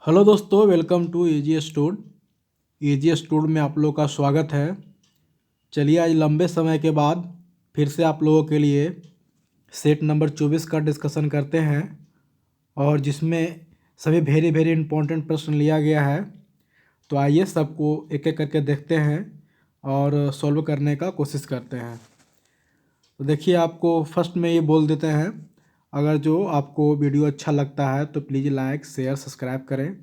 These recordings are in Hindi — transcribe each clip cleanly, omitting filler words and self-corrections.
हेलो दोस्तों, welcome to AG stud. AG stud में आप लोगों का स्वागत है। चलिए आज लंबे समय के बाद फिर से आप लोगों के लिए सेट नंबर 24 का डिस्कशन करते हैं और जिसमें सभी वेरी वेरी इंपॉर्टेंट प्रश्न लिया गया है। तो आइए सबको एक एक करके देखते हैं और सॉल्व करने का कोशिश करते हैं। तो देखिए, आपको फर्स्ट में ये बोल देते हैं, अगर जो आपको वीडियो अच्छा लगता है तो प्लीज़ लाइक शेयर सब्सक्राइब करें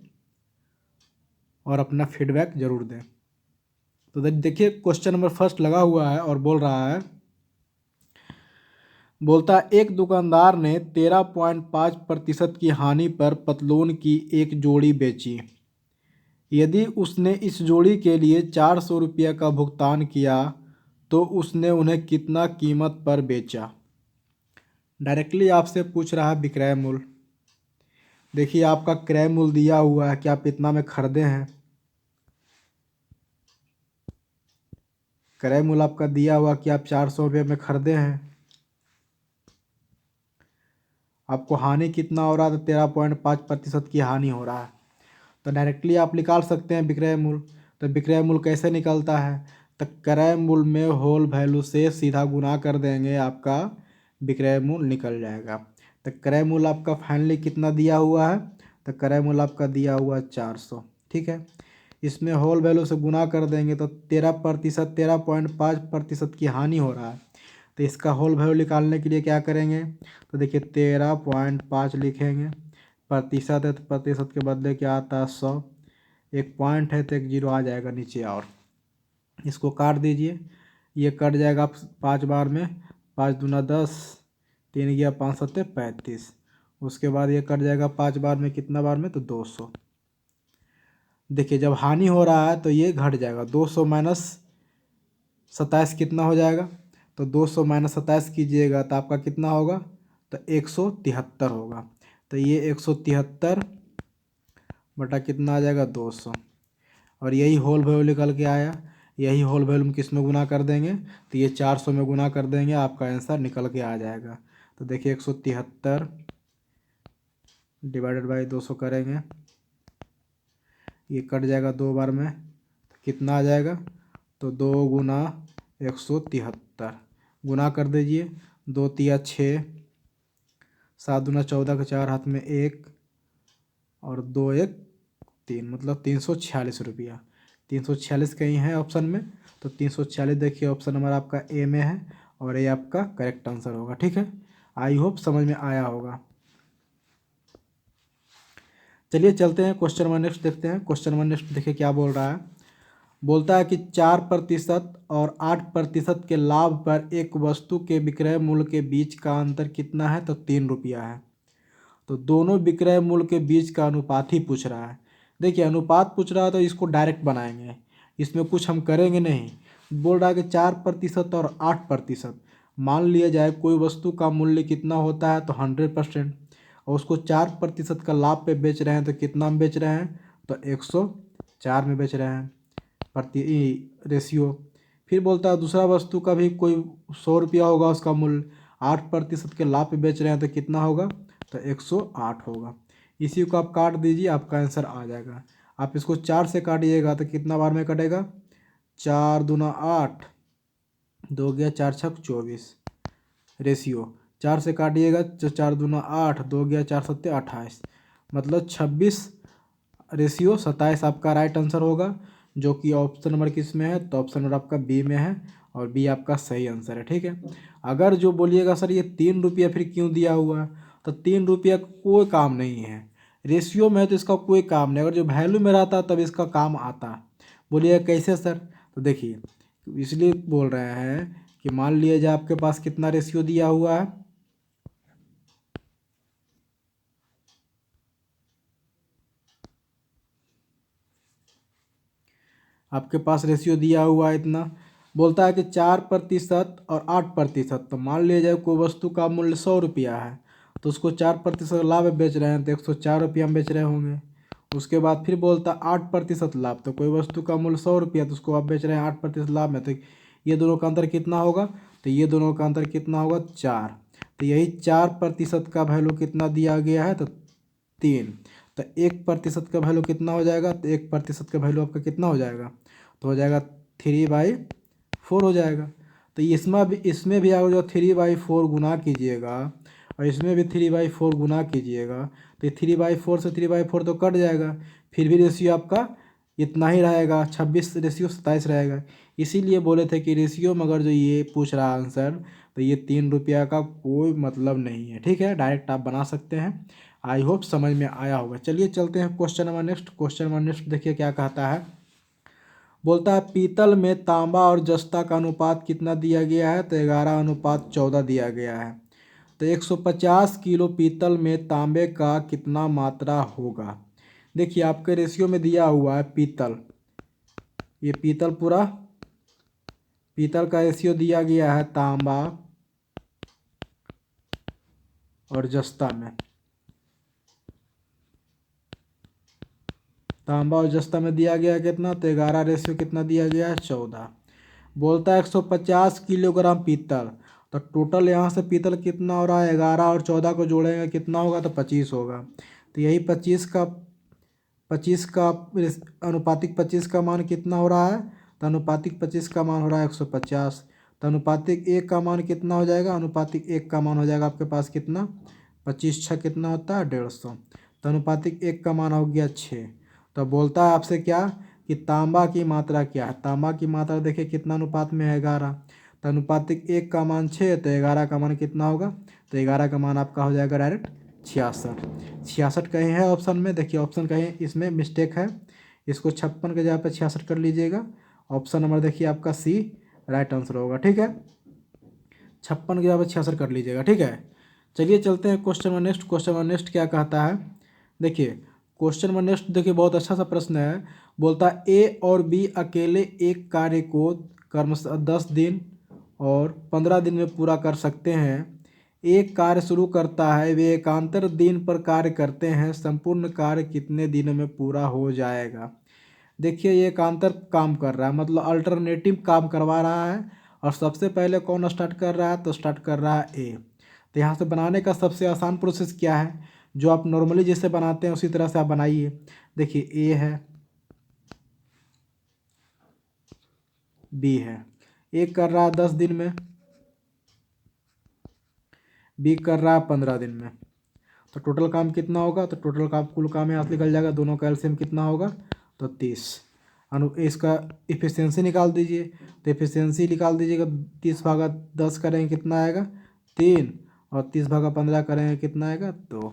और अपना फीडबैक ज़रूर दें। तो देखिए, क्वेश्चन नंबर फर्स्ट लगा हुआ है और बोल रहा है, बोलता है एक दुकानदार ने 13.5% की हानि पर पतलून की एक जोड़ी बेची। यदि उसने इस जोड़ी के लिए 400 रुपये का भुगतान किया तो उसने उन्हें कितना कीमत पर बेचा। डायरेक्टली आपसे पूछ रहा है विक्रय मूल्य। देखिए, आपका क्रय मूल्य दिया हुआ है कि आप इतना में खरीदे हैं। क्रय मूल्य आपका दिया हुआ कि आप 400 रुपये में खरीदे हैं। आपको हानि कितना हो रहा है? तो 13.5% की हानि हो रहा है। तो डायरेक्टली आप निकाल सकते हैं विक्रय मूल्य। तो विक्रय मूल्य कैसे निकलता है? तो क्रय मूल्य में होल वैल्यू से सीधा गुना कर देंगे, आपका विक्रय मूल्य निकल जाएगा। तो क्रय मूल्य आपका फाइनली कितना दिया हुआ है? तो क्रय मूल्य आपका दिया हुआ 400। ठीक है, इसमें होल वैल्यू से गुना कर देंगे तो 13%, 13.5% की हानि हो रहा है। तो इसका होल वैल्यू निकालने के लिए क्या करेंगे? तो देखिए 13.5 लिखेंगे। प्रतिशत है तो प्रतिशत के बदले क्या आता है? 100। एक पॉइंट है तो एक जीरो आ जाएगा नीचे और इसको काट दीजिए। ये कट जाएगा 5 बार में। 5 दूना 10, 3 गया 5 सत्ते 35। उसके बाद ये कट जाएगा 5 बार में। कितना बार में? तो 200। देखिए, जब हानि हो रहा है तो ये घट जाएगा। 200 माइनस 27 कितना हो जाएगा? तो 200 माइनस 27 कीजिएगा तो आपका कितना होगा? तो 173 होगा। तो ये 173 बटा कितना आ जाएगा? 200। और यही होल वैल्यू निकल के आया। यही होल वैल्यू हम किस में गुना कर देंगे? तो ये 400 में गुना कर देंगे, आपका आंसर निकल के आ जाएगा। तो देखिए 173 डिवाइडेड बाई 200 करेंगे, ये कट जाएगा 2 बार में। तो कितना आ जाएगा? तो 2 गुना 173 गुना कर दीजिए। 2 तिया 6, 7 दूना 14 के 4 हाथ में 1 और 2 1 3, मतलब 346 रुपया। 346 कहीं है ऑप्शन में, तो 346 देखिए ऑप्शन नंबर आपका ए में है और ये आपका करेक्ट आंसर होगा। ठीक है, आई होप समझ में आया होगा। चलिए चलते हैं क्वेश्चन नंबर नेक्स्ट देखते हैं। क्वेश्चन नंबर नेक्स्ट देखिए क्या बोल रहा है। बोलता है कि 4% और 8% के लाभ पर एक वस्तु के विक्रय मूल्य के बीच का अंतर कितना है? तो 3 रुपया है। तो दोनों विक्रय मूल्य के बीच का अनुपात ही पूछ रहा है। देखिए, अनुपात पूछ रहा है तो इसको डायरेक्ट बनाएंगे, इसमें कुछ हम करेंगे नहीं। बोल रहा है कि 4% और 8%। मान लिया जाए कोई वस्तु का मूल्य कितना होता है? तो 100%। और उसको 4% का लाभ पे बेच रहे हैं तो कितना में बेच रहे हैं? तो 104 में बेच रहे हैं प्रति रेशियो। फिर बोलता है दूसरा वस्तु का भी कोई 100 रुपया होगा उसका मूल्य, 8% के लाभ पे बेच रहे हैं तो कितना होगा? तो 108 होगा। इसी को आप काट दीजिए, आपका आंसर आ जाएगा। आप इसको 4 से काटिएगा तो कितना बार में कटेगा? 4 दूना 8, 2 गया 4 छक 24 रेशियो। 4 से काटिएगा तो 4 दूना 8, 2 गया 4 सत्ते 28, मतलब 26/27 आपका राइट आंसर होगा, जो कि ऑप्शन नंबर किस में है? तो ऑप्शन नंबर आपका बी में है और बी आपका सही आंसर है। ठीक है, अगर जो बोलिएगा सर ये 3 रुपया फिर क्यों दिया हुआ है? तो 3 रुपया का कोई काम नहीं है। रेशियो में है तो इसका कोई काम नहीं, अगर जो वैल्यू में रहता तब इसका काम आता। बोलिएगा कैसे सर? तो देखिए, इसलिए बोल रहे हैं कि मान लिया जाए आपके पास कितना रेशियो दिया हुआ है। आपके पास रेशियो दिया हुआ है इतना। बोलता है कि 4% और 8%। तो मान लिया जाए कोई वस्तु का मूल्य 100 रुपया है तो उसको 4% लाभ में बेच रहे हैं तो 104 रुपया में बेच रहे होंगे। उसके बाद फिर बोलता है 8% लाभ, तो कोई वस्तु का मूल्य 100 रुपया तो उसको आप बेच रहे हैं 8% लाभ में, तो ये दोनों का अंतर कितना होगा? तो ये दोनों का अंतर कितना होगा? 4। तो यही 4% का वैल्यू कितना दिया गया है? तो 3। तो 1% का वैल्यू कितना हो जाएगा, तो 1% का वैल्यू आपका कितना हो जाएगा, तो हो जाएगा 3/4 हो जाएगा। तो इसमें भी आप जो 3/4 गुना कीजिएगा और इसमें भी 3/4 गुना कीजिएगा, तो ये 3/4 से 3/4 तो कट जाएगा, फिर भी रेशियो आपका इतना ही रहेगा, 26:27 रहेगा। इसीलिए बोले थे कि रेशियो में अगर जो ये पूछ रहा आंसर, तो ये 3 रुपया का कोई मतलब नहीं है। ठीक है, डायरेक्ट आप बना सकते हैं। आई होप समझ में आया होगा। चलिए चलते हैं question number next. Question number next देखिए क्या कहता है। बोलता है पीतल में तांबा और जस्ता का अनुपात कितना दिया गया है, तो 11:14 दिया गया है। तो 150 किलो पीतल में तांबे का कितना मात्रा होगा। देखिए आपके रेशियो में दिया हुआ है पीतल, ये पीतल पूरा पीतल का रेशियो दिया गया है तांबा और जस्ता में। तांबा और जस्ता में दिया गया कितना, तो 11 रेशियो कितना दिया गया है, 14। बोलता है 150 किलोग्राम पीतल, तो टोटल यहाँ से पीतल कितना हो रहा है, 11 और 14 को जोड़ेंगे कितना होगा, तो 25 होगा। तो यही 25 का अनुपातिक 25 का मान कितना हो रहा है, तो अनुपातिक 25 का मान हो रहा है 150। तो अनुपातिक 1 का मान कितना हो जाएगा, अनुपातिक 1 का मान हो जाएगा आपके पास कितना, 25 6 कितना होता है, 150। तो अनुपातिक 1 का मान हो गया 6। तो बोलता है आपसे क्या कि तांबा की मात्रा क्या है। तांबा की मात्रा देखिए कितना अनुपात में है, 11। तो अनुपातिक 1 का मान 6, तो 11 का मान कितना होगा, तो 11 का मान आपका हो जाएगा डायरेक्ट 66। 66 कहीं है ऑप्शन में, देखिए ऑप्शन कहीं इसमें मिस्टेक है, इसको 56 के जगह पे 66 कर लीजिएगा। ऑप्शन नंबर देखिए आपका सी राइट आंसर होगा। ठीक है, 56 के जगह पे 66 कर लीजिएगा। ठीक है, चलिए चलते हैं question number next. Question number next क्या कहता है, देखिए क्वेश्चन नंबर नेक्स्ट देखिए बहुत अच्छा सा प्रश्न है। बोलता है ए और बी अकेले एक कार्य को क्रमशः 10 दिन और 15 दिन में पूरा कर सकते हैं। एक कार्य शुरू करता है, वे एकांतर दिन पर कार्य करते हैं, संपूर्ण कार्य कितने दिनों में पूरा हो जाएगा। देखिए ये एकांतर काम कर रहा है, मतलब अल्टरनेटिव काम करवा रहा है। और सबसे पहले कौन स्टार्ट कर रहा है, तो स्टार्ट कर रहा है ए। तो यहाँ से बनाने का सबसे आसान प्रोसेस क्या है, जो आप नॉर्मली जैसे बनाते हैं उसी तरह से आप बनाइए। देखिए ए है, बी है, ए कर रहा है 10 दिन में, बी कर रहा है 15 दिन में। तो टोटल काम कितना होगा, तो टोटल काम कुल काम यहाँ से निकल जाएगा, दोनों का एलसीएम कितना होगा, तो 30। इसका इफिशियंसी निकाल दीजिए, तो इफिशियंसी निकाल दीजिएगा, 30/10 करेंगे कितना आएगा, 3, और 30/15 करेंगे कितना आएगा, 2।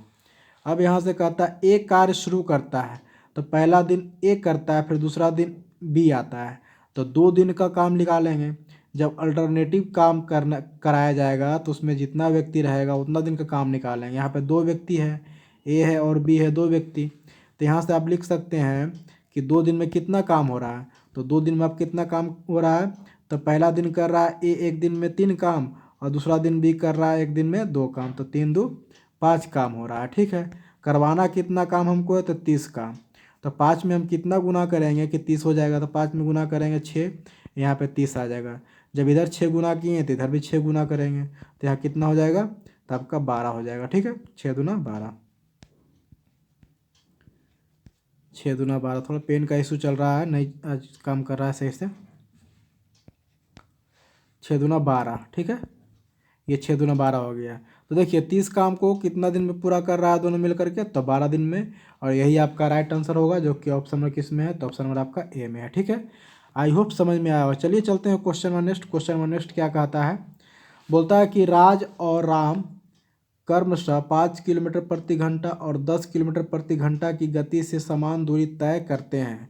अब यहाँ से कहता है एक कार्य शुरू करता है, तो पहला दिन ए करता है, फिर दूसरा दिन बी आता है, तो 2 दिन का काम निकालेंगे। जब अल्टरनेटिव काम करना कराया जाएगा तो उसमें जितना व्यक्ति रहेगा उतना दिन का काम निकालेंगे। यहाँ पे 2 व्यक्ति है, ए है और बी है, 2 व्यक्ति। तो यहाँ से आप लिख सकते हैं कि 2 दिन में कितना काम हो रहा है, तो 2 दिन में आप कितना काम हो रहा है, तो पहला दिन कर रहा है ए एक दिन में 3 काम, और दूसरा दिन बी कर रहा है एक दिन में 2 काम, तो 3 2 5 काम हो रहा है। ठीक है, करवाना कितना काम हमको है, तो 30 काम। तो 5 में हम कितना गुना करेंगे कि 30 हो जाएगा, तो 5 में गुना करेंगे 6, यहाँ पे 30 आ जाएगा। जब इधर 6 गुना किए तो इधर भी 6 गुना करेंगे, तो यहाँ कितना हो जाएगा, तो आपका 12 हो जाएगा। ठीक है, 6 दूना 12, 6 दूना 12। थोड़ा पेन का इशू चल रहा है, नहीं आज काम कर रहा है सही से। 6 दूना 12, ठीक है, ये 6 दूना 12 हो गया। तो देखिए 30 काम को कितना दिन में पूरा कर रहा है दोनों मिल करके, तो 12 दिन में। और यही आपका राइट आंसर होगा, जो कि ऑप्शन नंबर किस में है, तो ऑप्शन नंबर आपका ए में है। ठीक है, आई होप समझ में आया होगा। चलिए चलते हैं question number next. Question number next क्या कहता है, बोलता है कि राज और राम क्रमशः 5 किलोमीटर प्रति घंटा और 10 किलोमीटर प्रति घंटा की गति से समान दूरी तय करते हैं।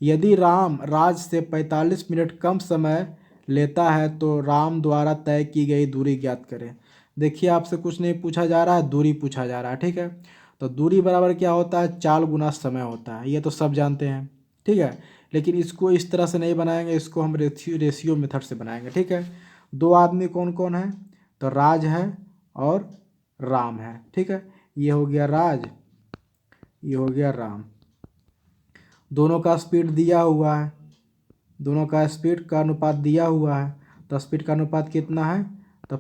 यदि राम राज से 45 मिनट कम समय लेता है तो राम द्वारा तय की गई दूरी ज्ञात करें। देखिए आपसे कुछ नहीं पूछा जा रहा है, दूरी पूछा जा रहा है। ठीक है, तो दूरी बराबर क्या होता है, 4 गुना समय होता है, ये तो सब जानते हैं। ठीक है, लेकिन इसको इस तरह से नहीं बनाएंगे, इसको हम रेशियो मेथड से बनाएंगे। ठीक है, 2 आदमी कौन कौन है, तो राज है और राम है। ठीक है, ये हो गया राज, ये हो गया राम। दोनों का स्पीड दिया हुआ है, दोनों का स्पीड का अनुपात दिया हुआ है। तो स्पीड का अनुपात कितना है, तो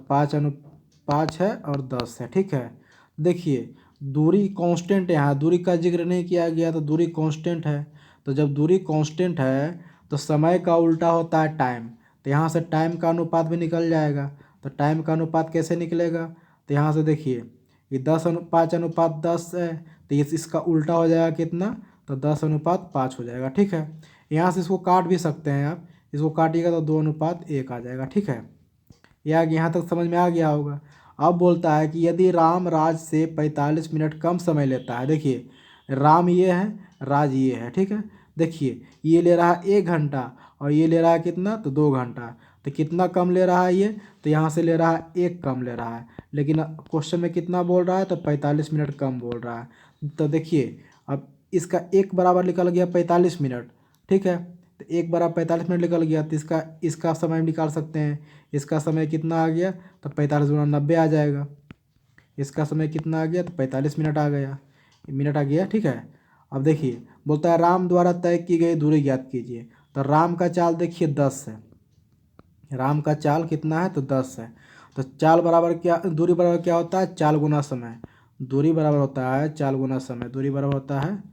5 है और 10 है। ठीक है, देखिए दूरी कांस्टेंट है, यहाँ दूरी का जिक्र नहीं किया गया, तो दूरी कांस्टेंट है। तो जब दूरी कांस्टेंट है तो समय का उल्टा होता है टाइम, तो यहाँ से टाइम का अनुपात भी निकल जाएगा। तो टाइम का अनुपात कैसे निकलेगा, तो यहाँ से देखिए ये 5:5 है, तो इसका उल्टा हो जाएगा कितना, तो 10:5 हो जाएगा। ठीक है, यहाँ से इसको काट भी सकते हैं आप, इसको काटिएगा तो 2:1 आ जाएगा। ठीक है, यहाँ तक समझ में आ गया होगा। अब बोलता है कि यदि राम राज से 45 मिनट कम समय लेता है, देखिए राम ये है, राज ये है। ठीक है, देखिए ये ले रहा है 1 घंटा और ये ले रहा है कितना, तो 2 घंटा। तो कितना कम ले रहा है ये, तो यहाँ से ले रहा है 1 कम ले रहा है, लेकिन क्वेश्चन में कितना बोल रहा है, तो 45 मिनट कम बोल रहा है। तो देखिए अब इसका 1 बराबर निकल गया 45 मिनट। ठीक है, तो 1 बराबर 45 मिनट निकल गया, तो इसका समय निकाल सकते हैं। इसका समय कितना आ गया, तो 45 गुना 90 आ जाएगा। इसका समय कितना आ गया, तो 45 मिनट आ गया, मिनट आ गया। ठीक है, अब देखिए बोलता है राम द्वारा तय की गई दूरी ज्ञात कीजिए। तो राम का चाल देखिए 10 है, राम का चाल कितना है, तो 10 है। तो चाल बराबर क्या, दूरी बराबर क्या होता है, चाल गुना समय। दूरी बराबर होता है चाल गुना समय, दूरी बराबर होता है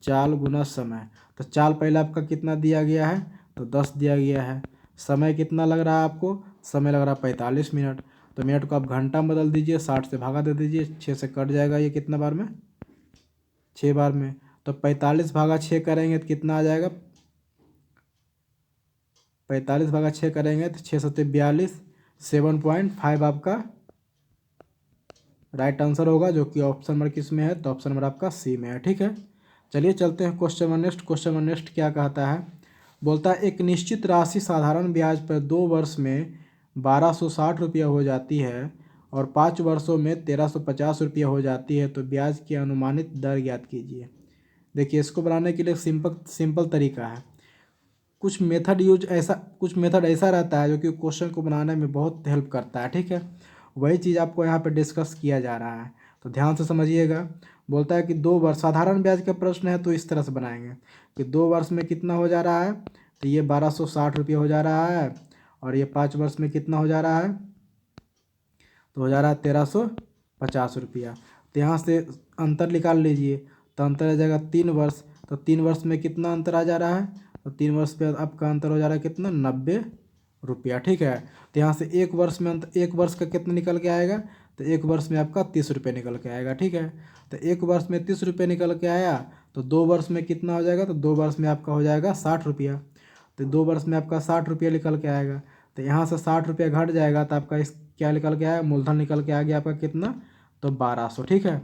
चाल गुना समय। तो चाल पहले आपका कितना दिया गया है, तो 10 दिया गया है। समय कितना लग रहा है आपको, समय लग रहा है 45 मिनट। तो मिनट को आप घंटा में बदल दीजिए, 60 से भागा दे दीजिए, 6 से कट जाएगा, ये कितना बार में, 6 बार में। तो 45/6 करेंगे तो कितना आ जाएगा, 45/6 करेंगे तो 6×7=42, 7.5 आपका राइट आंसर होगा, जो कि ऑप्शन नंबर किस में है, तो ऑप्शन नंबर आपका सी में है। ठीक है, चलिए चलते हैं question number next. Question number next क्या कहता है, बोलता है एक निश्चित राशि साधारण ब्याज पर 2 वर्ष में 1260 रुपया हो जाती है और 5 वर्षों में 1350 रुपया हो जाती है, तो ब्याज की अनुमानित दर ज्ञात कीजिए। देखिए इसको बनाने के लिए सिंपल तरीका है। कुछ मेथड ऐसा रहता है जो कि क्वेश्चन को बनाने में बहुत हेल्प करता है। ठीक है, वही चीज़ आपको यहाँ पे डिस्कस किया जा रहा है, तो ध्यान से समझिएगा। बोलता है कि 2 वर्ष साधारण ब्याज का प्रश्न है, तो इस तरह से बनाएंगे कि 2 वर्ष में कितना हो जा रहा है, तो ये 1260 रुपये हो जा रहा है, और ये 5 वर्ष में कितना हो जा रहा है, तो हो जा रहा है 1350 रुपया। तो यहाँ से अंतर निकाल लीजिए, तो अंतर आ जाएगा 3 वर्ष। तो 3 वर्ष में कितना अंतर आ जा रहा है, तो 3 वर्ष पे आपका अंतर हो जा रहा है कितना, 90 रुपया। ठीक है, तो यहाँ से 1 वर्ष में अंतर, 1 वर्ष का कितना निकल के आएगा, तो 1 वर्ष में आपका 30 रुपये निकल के आएगा। ठीक है, तो 1 वर्ष में 30 रुपये निकल के आया, तो 2 वर्ष में कितना हो जाएगा, तो 2 वर्ष में आपका हो जाएगा 60 रुपया। तो 2 वर्ष में आपका 60 रुपया निकल के आएगा, तो यहाँ से 60 रुपया घट जाएगा, तो आपका इस क्या निकल के आया, मूलधन निकल के आ गया आपका कितना, तो 1200। ठीक है,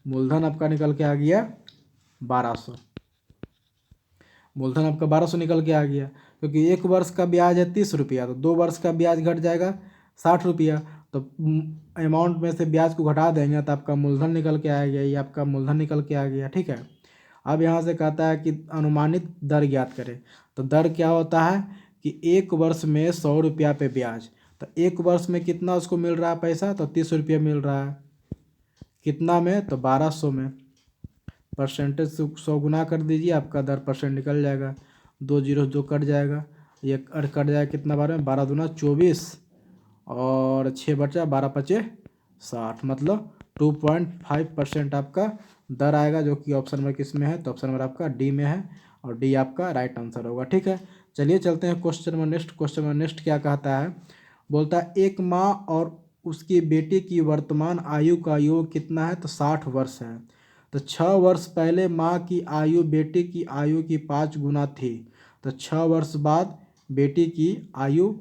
मूलधन आपका निकल के आ गया 1200, मूलधन आपका 1200 निकल के आ गया। क्योंकि 1 वर्ष का ब्याज है 30 रुपया, तो 2 वर्ष का ब्याज घट जाएगा 60 रुपया, तो अमाउंट में से ब्याज को घटा देंगे, तो आपका मूलधन निकल के आ गया, ये आपका मूलधन निकल के आ गया। ठीक है, अब यहाँ से कहता है कि अनुमानित दर ज्ञात करें। तो दर क्या होता है कि 1 वर्ष में 100 रुपया पे ब्याज, तो 1 वर्ष में कितना उसको मिल रहा है पैसा, तो 30 रुपया मिल रहा है, कितना में, तो 1200 में। परसेंटेज से 100 गुना कर दीजिए, आपका दर परसेंट निकल जाएगा, 2 जीरो जो कट जाएगा, ये कट जाएगा कितना बार में, 12 दूना 24 और 6 बचा, 12×5=60, मतलब 2.5% आपका दर आएगा, जो कि ऑप्शन नंबर किस में है, तो ऑप्शन नंबर आपका डी में है, और डी आपका राइट आंसर होगा। ठीक है, चलिए चलते हैं question number next. Question number next क्या कहता है, बोलता है एक माँ और उसकी बेटी की वर्तमान आयु का योग कितना है, तो 60 वर्ष है। तो 6 वर्ष पहले माँ की आयु बेटी की आयु की 5 गुना थी, तो 6 वर्ष बाद बेटी की आयु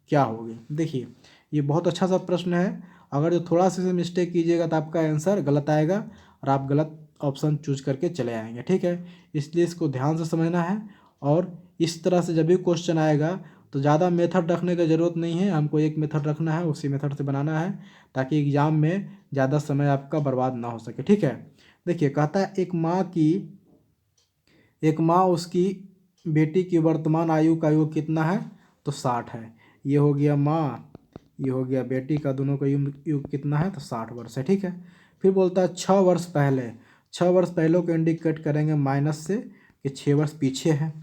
क्या होगी। देखिए ये बहुत अच्छा सा प्रश्न है, अगर जो थोड़ा सा मिस्टेक कीजिएगा तो आपका आंसर गलत आएगा और आप गलत ऑप्शन चूज करके चले आएंगे। ठीक है, इसलिए इसको ध्यान से समझना है, और इस तरह से जब भी क्वेश्चन आएगा तो ज़्यादा मेथड रखने की ज़रूरत नहीं है, हमको एक मेथड रखना है, उसी मेथड से बनाना है, ताकि एग्ज़ाम में ज़्यादा समय आपका बर्बाद ना हो सके। ठीक है, देखिए कहता है एक माँ उसकी बेटी की वर्तमान आयु का योग कितना है, तो 60 है। ये हो गया माँ, ये हो गया बेटी का, दोनों का योग कितना है, तो 60 वर्ष है। ठीक है, फिर बोलता है 6 वर्ष पहले, 6 वर्ष पहले को इंडिकेट करेंगे माइनस से कि 6 वर्ष पीछे है।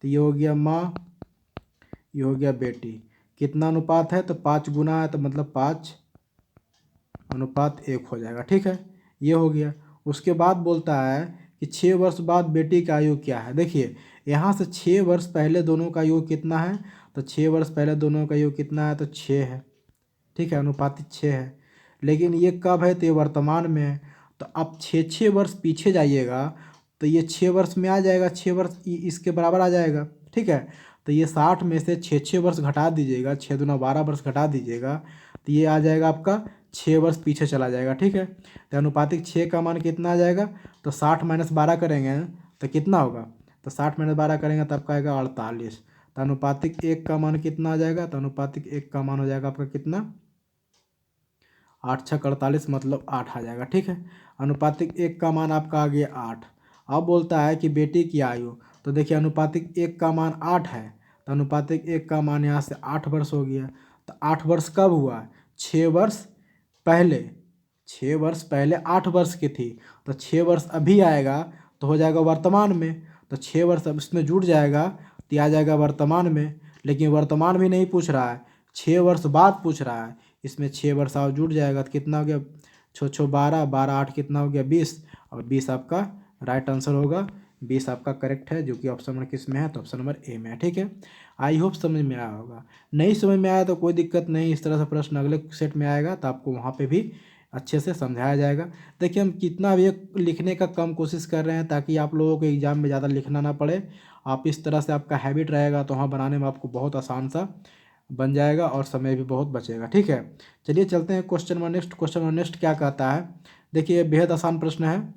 तो ये हो गया माँ, ये हो गया बेटी, कितना अनुपात है, तो 5 गुना है, तो मतलब 5:1 हो जाएगा। ठीक है, ये हो गया। उसके बाद बोलता है कि 6 वर्ष बाद बेटी का आयु क्या है। देखिए यहाँ से 6 वर्ष पहले दोनों का योग कितना है, तो 6 वर्ष पहले दोनों का योग कितना है, तो 6 है। ठीक है, अनुपातिक 6 है। लेकिन ये कब है, तो ये वर्तमान में है। तो आप 6 6 वर्ष पीछे जाइएगा तो ये 6 वर्ष में आ जाएगा, 6 वर्ष इसके बराबर आ जाएगा। ठीक है, तो ये 60 में से 6 6 वर्ष घटा दीजिएगा, 6 दूना 12 वर्ष घटा दीजिएगा, तो ये आ जाएगा आपका 6 वर्ष पीछे चला जाएगा। ठीक है, तो अनुपातिक 6 का मान कितना आ जाएगा, तो 60 - 12 करेंगे तो कितना होगा, तो 60 - 12 करेंगे तो आपका आएगा 48। तो अनुपातिक 1 का मान कितना आ जाएगा, तो अनुपातिक 1 का मान हो जाएगा आपका कितना, 8 6 48, मतलब 8 आ जाएगा। ठीक है, अनुपातिक 1 का मान आपका आ गया 8। अब बोलता है कि बेटी की आयु, तो देखिए अनुपातिक 1 का मान 8 है, तो अनुपातिक 1 का मान यहाँ से 8 वर्ष हो गया। तो 8 वर्ष कब हुआ, 6 वर्ष पहले। 6 वर्ष पहले 8 वर्ष की थी, तो 6 वर्ष अभी आएगा तो हो जाएगा वर्तमान में, तो 6 वर्ष अब इसमें जुड़ जाएगा तो आ जाएगा वर्तमान में। लेकिन वर्तमान भी नहीं पूछ रहा है, 6 वर्ष बाद पूछ रहा है। इसमें 6 वर्ष और जुड़ जाएगा तो कितना हो गया, 6 6 12, 12 8 कितना हो गया 20, और 20 आपका राइट आंसर होगा। 20 आपका करेक्ट है, जो कि ऑप्शन नंबर किस में है, तो ऑप्शन नंबर ए में है। ठीक है, आई होप समझ में आया होगा। नहीं समझ में आया तो कोई दिक्कत नहीं, इस तरह से प्रश्न अगले सेट में आएगा तो आपको वहाँ पे भी अच्छे से समझाया जाएगा। देखिए हम कितना भी लिखने का कम कोशिश कर रहे हैं ताकि आप लोगों को एग्ज़ाम में ज़्यादा लिखना ना पड़े। आप इस तरह से आपका हैबिट रहेगा तो वहाँ बनाने में आपको बहुत आसान सा बन जाएगा और समय भी बहुत बचेगा। ठीक है, चलिए चलते हैं question number next. Question number next क्या कहता है, देखिए बेहद आसान प्रश्न है।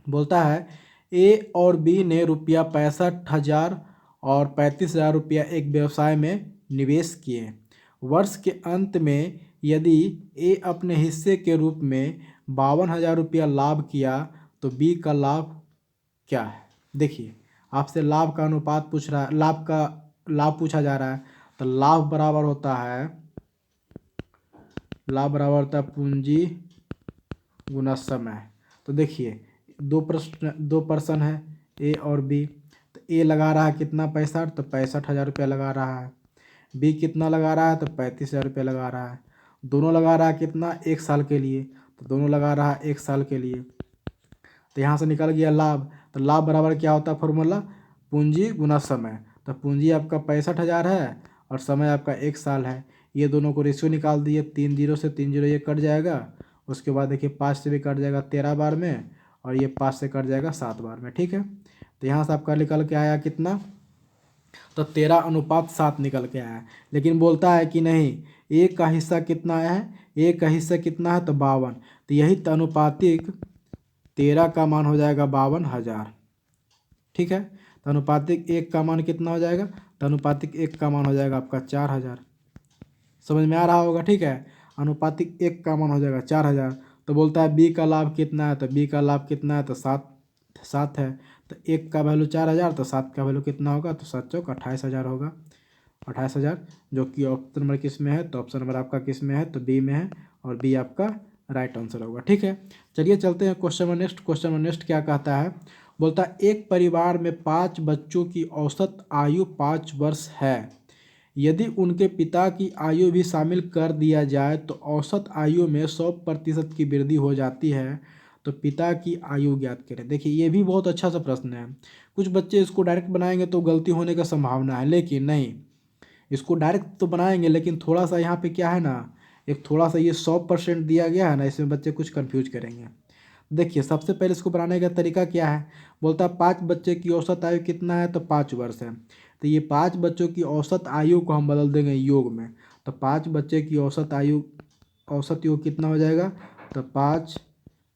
बोलता है ए और बी ने रुपया 65,000 और 35,000 रुपया एक व्यवसाय में निवेश किए। वर्ष के अंत में यदि ए अपने हिस्से के रूप में 52,000 रुपया लाभ किया तो बी का लाभ क्या है। देखिए आपसे लाभ का अनुपात पूछ रहा है, लाभ पूछा जा रहा है। तो लाभ बराबर होता है, पूंजी गुना समय। तो देखिए दो पर्सन है ए और बी, तो ए लगा रहा है कितना 65, तो 65,000 रुपया लगा रहा है। बी कितना लगा रहा है, तो 35,000 रुपया लगा रहा है। दोनों लगा रहा है कितना, 1 साल के लिए, तो दोनों लगा रहा है 1 साल के लिए। तो यहाँ से निकल गया लाभ। तो लाभ बराबर क्या होता है फॉर्मूला, पूंजी गुना समय। तो पूंजी आपका 65,000 है और समय आपका 1 साल है। ये दोनों को रेशियो निकाल दिए, 3 0 से 3 0 ये कट जाएगा। उसके बाद देखिए 5 से भी कट जाएगा 13 बार में, और ये 5 से कट जाएगा 7 बार में। ठीक है, तो यहाँ से आपका निकल के आया कितना, तो 13:7 निकल के आया। लेकिन बोलता है कि नहीं, एक का हिस्सा कितना है, एक का हिस्सा कितना है, तो 52। तो यही तो अनुपातिक 13 का मान हो जाएगा 52,000। ठीक है, तो अनुपातिक 1 का मान कितना हो जाएगा, तो अनुपातिक 1 का मान हो जाएगा आपका 4,000। समझ में आ रहा होगा। ठीक है, अनुपातिक 1 का मान हो जाएगा 4,000। तो बोलता है बी का लाभ कितना है, तो बी का लाभ कितना है, तो 7 है। तो 1 का वैल्यू 4,000, तो 7 का वैल्यू कितना होगा, तो 7 चौक 28,000 होगा। 28,000, जो कि ऑप्शन नंबर किस में है, तो ऑप्शन नंबर आपका किस में है, तो बी में है, और बी आपका राइट आंसर होगा। ठीक है, चलिए चलते हैं question number next. Question number next क्या कहता है, बोलता है एक परिवार में 5 बच्चों की औसत आयु 5 वर्ष है। यदि उनके पिता की आयु भी शामिल कर दिया जाए तो औसत आयु में 100% की वृद्धि हो जाती है। तो पिता की आयु ज्ञात करें। देखिए ये भी बहुत अच्छा सा प्रश्न है। कुछ बच्चे इसको डायरेक्ट बनाएंगे तो गलती होने का संभावना है, लेकिन नहीं, इसको डायरेक्ट तो बनाएंगे लेकिन थोड़ा सा यहाँ पे क्या है ना, एक थोड़ा सा ये 100% दिया गया है ना, इसमें बच्चे कुछ कंफ्यूज करेंगे। देखिए सबसे पहले इसको बनाने का तरीका क्या है, बोलता है 5 बच्चे की औसत आयु कितना है, तो 5 वर्ष है। तो ये 5 बच्चों की औसत आयु को हम बदल देंगे योग में। तो 5 बच्चे की औसत योग कितना हो जाएगा, तो 5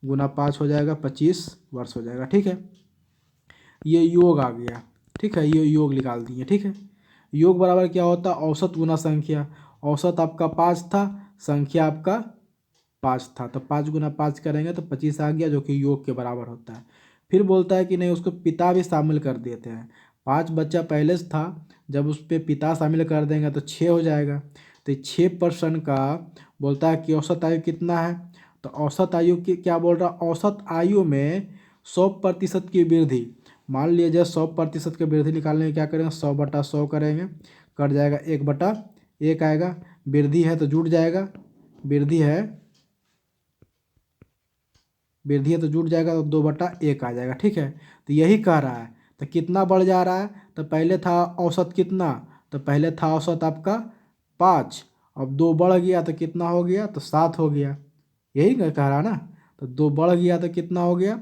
गुना 5 हो जाएगा 25 वर्ष हो जाएगा। ठीक है, ये योग आ गया। ठीक है, ये योग निकाल दिए। ठीक है, योग बराबर क्या होता है, औसत गुना संख्या। औसत आपका 5 था, संख्या आपका 5 था, तो 5 गुना 5 करेंगे तो 25 आ गया, जो कि योग के बराबर होता है। फिर बोलता है कि नहीं, उसको पिता भी शामिल कर देते हैं। 5 बच्चा पहले से था, जब उस पर पिता शामिल कर देंगे तो 6 हो जाएगा। तो 6% का बोलता है कि औसत आयु कितना है, तो औसत आयु की क्या बोल रहा, औसत आयु में 100% की वृद्धि। मान लीजिए 100% की वृद्धि निकालने में क्या करेंगे, 100/100 करेंगे, कट जाएगा 1/1 आएगा। वृद्धि है तो जुड़ जाएगा, वृद्धि है वृद्धि है तो जुट जाएगा तो 2/1 आ जाएगा। ठीक है, तो यही कह रहा है। तो कितना बढ़ जा रहा है, तो पहले था औसत कितना, तो पहले था औसत आपका 5, अब 2 बढ़ गया तो कितना हो गया, तो 7 हो गया। यही कह रहा है ना। तो 2 बढ़ गया तो कितना हो गया,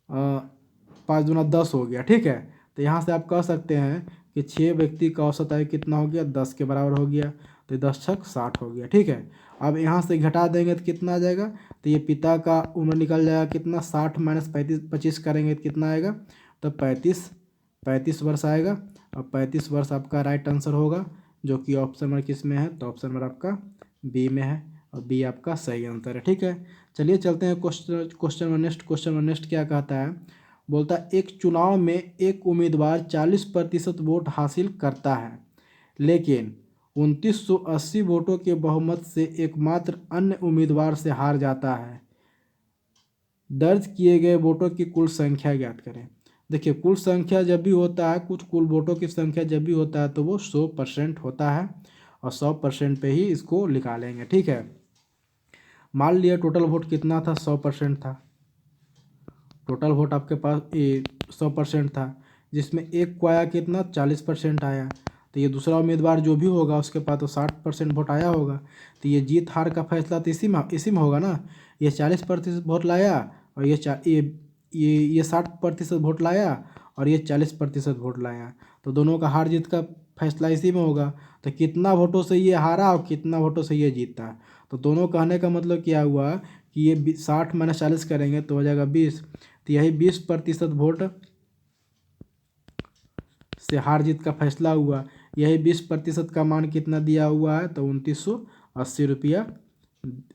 5 दूना 10 हो गया। ठीक है, तो यहाँ से आप कह सकते हैं कि 6 व्यक्ति का औसत आयु कितना हो गया, 10 के बराबर हो गया। तो 10 छक 60 हो गया। ठीक है, अब यहाँ से घटा देंगे तो कितना आ जाएगा, तो ये पिता का उम्र निकल जाएगा कितना, 60 माइनस 25 करेंगे तो कितना आएगा, तो 35 वर्ष आएगा। अब 35 वर्ष आपका राइट आंसर होगा, जो कि ऑप्शन नंबर किस में है, तो ऑप्शन नंबर आपका बी में है, और बी आपका सही आंसर है। ठीक है, चलिए चलते हैं क्वेश्चन में नेक्स्ट क्या कहता है। बोलता है एक चुनाव में एक उम्मीदवार 40% वोट हासिल करता है, लेकिन 2980 वोटों के बहुमत से एकमात्र अन्य उम्मीदवार से हार जाता है। दर्ज किए गए वोटों की कुल संख्या ज्ञात करें। देखिए, कुल संख्या जब भी होता है, कुल वोटों की संख्या जब भी होता है तो वो 100% होता है, और 100% पे ही इसको निकालेंगे। ठीक है, मान लिया टोटल वोट कितना था, 100% था। टोटल वोट आपके पास 100% था, जिसमें एक को आया कितना, 40% आया। तो ये दूसरा उम्मीदवार जो भी होगा उसके पास तो 60% वोट आया होगा। तो ये जीत हार का फैसला तो इसी में होगा ना। ये 40% वोट लाया, और ये 60% वोट लाया, और ये 40% वोट लाया। तो दोनों का हार जीत का फैसला इसी में होगा। तो कितना वोटों से ये हारा और कितना वोटों से ये जीता, तो दोनों कहने का मतलब क्या हुआ कि ये 60 माइनस 40 करेंगे तो हो जाएगा 20। तो यही 20% वोट से हार जीत का फैसला हुआ। यही 20% का मान कितना दिया हुआ है, तो 2980 रुपया,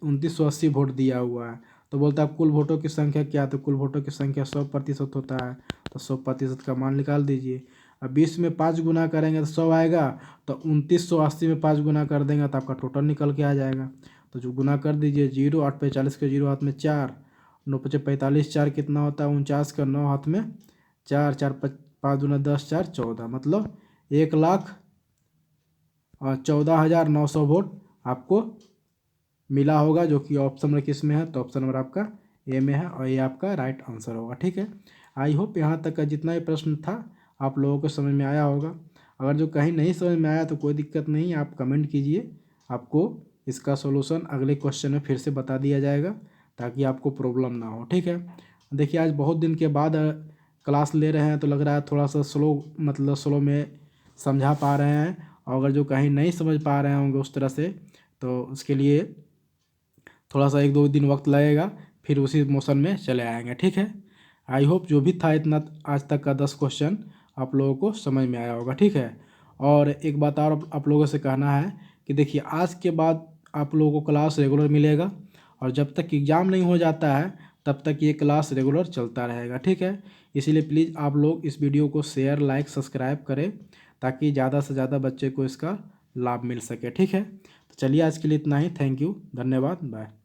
2980 वोट दिया हुआ है। तो बोलता है कुल वोटों की संख्या क्या, तो कुल वोटों की संख्या 100% होता है। तो 100% का मान निकाल दीजिए। अब 20 में 5 गुना करेंगे तो 100 आएगा, तो 2980 में 5 गुना कर देंगे तो आपका टोटल निकल के आ जाएगा। तो जो गुना कर दीजिए, 0 8 पे 40 के 0 हाथ में 4, 9 पचे 45, 4 कितना होता है 49 का 9 हाथ में 4, 4 5 दूना 10, 4 14, मतलब 1,14,900 वोट आपको मिला होगा, जो कि ऑप्शन नंबर किस में है, तो ऑप्शन नंबर आपका ए में है, और ये आपका राइट आंसर होगा। ठीक है, आई होप यहाँ तक का जितना भी प्रश्न था आप लोगों को समझ में आया होगा। अगर जो कहीं नहीं समझ में आया तो कोई दिक्कत नहीं, आप कमेंट कीजिए, आपको इसका सॉल्यूशन अगले क्वेश्चन में फिर से बता दिया जाएगा, ताकि आपको प्रॉब्लम ना हो। ठीक है, देखिए आज बहुत दिन के बाद क्लास ले रहे हैं, तो लग रहा है थोड़ा सा स्लो में समझा पा रहे हैं। और अगर जो कहीं नहीं समझ पा रहे होंगे उस तरह से, तो उसके लिए थोड़ा सा 1-2 दिन वक्त लगेगा, फिर उसी मोशन में चले आएंगे। ठीक है, आई होप जो भी था इतना आज तक का 10 क्वेश्चन आप लोगों को समझ में आया होगा। ठीक है, और एक बात और आप लोगों से कहना है कि देखिए आज के बाद आप लोगों को क्लास रेगुलर मिलेगा, और जब तक एग्ज़ाम नहीं हो जाता है तब तक ये क्लास रेगुलर चलता रहेगा। ठीक है, इसीलिए प्लीज़ आप लोग इस वीडियो को शेयर, लाइक, सब्सक्राइब करें, ताकि ज़्यादा से ज़्यादा बच्चे को इसका लाभ मिल सके। ठीक है, तो चलिए आज के लिए इतना ही। थैंक यू, धन्यवाद, बाय।